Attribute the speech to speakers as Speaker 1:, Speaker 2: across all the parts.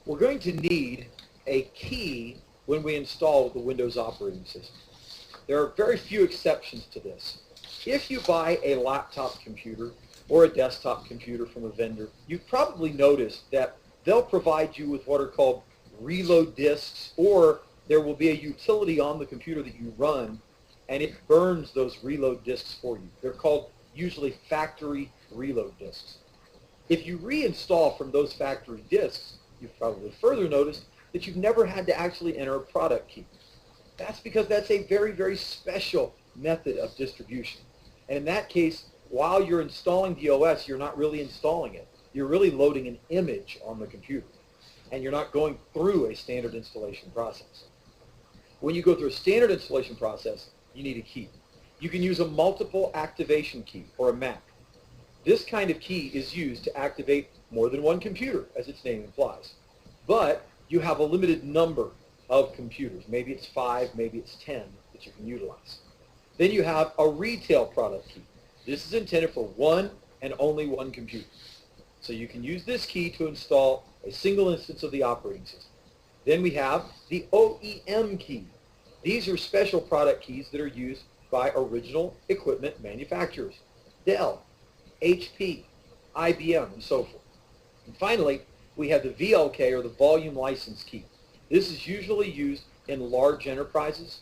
Speaker 1: We're going to need a key when we install the Windows operating system. There are very few exceptions to this. If you buy a laptop computer or a desktop computer from a vendor, you've probably noticed that they'll provide you with what are called reload disks, or there will be a utility on the computer that you run and it burns those reload disks for you. They're called usually factory reload disks. If you reinstall from those factory disks, you've probably further noticed that you've never had to actually enter a product key. That's because that's a very, very special method of distribution. And in that case, while you're installing the OS, you're not really installing it. You're really loading an image on the computer. And you're not going through a standard installation process. When you go through a standard installation process, you need a key. You can use a multiple activation key, or a MAC. This kind of key is used to activate more than one computer, as its name implies. But you have a limited number of computers. Maybe it's 5, maybe it's 10 that you can utilize. Then you have a retail product key. This is intended for one and only one computer. So you can use this key to install a single instance of the operating system. Then we have the OEM key. These are special product keys that are used by original equipment manufacturers, Dell, HP, IBM, and so forth. And finally, we have the VLK, or the volume license key. This is usually used in large enterprises.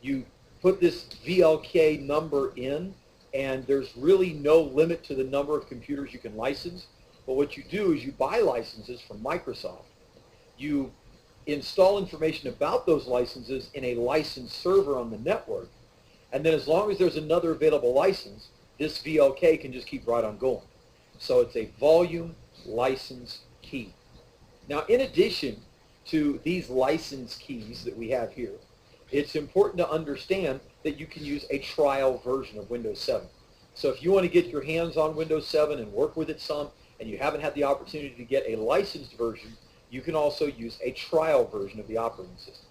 Speaker 1: You put this VLK number in, and there's really no limit to the number of computers you can license. But what you do is you buy licenses from Microsoft. You install information about those licenses in a license server on the network, and then as long as there's another available license, this VLK can just keep right on going. So it's a volume license key. Now, in addition to these license keys that we have here, it's important to understand that you can use a trial version of Windows 7. So if you want to get your hands on Windows 7 and work with it some, and you haven't had the opportunity to get a licensed version, you can also use a trial version of the operating system.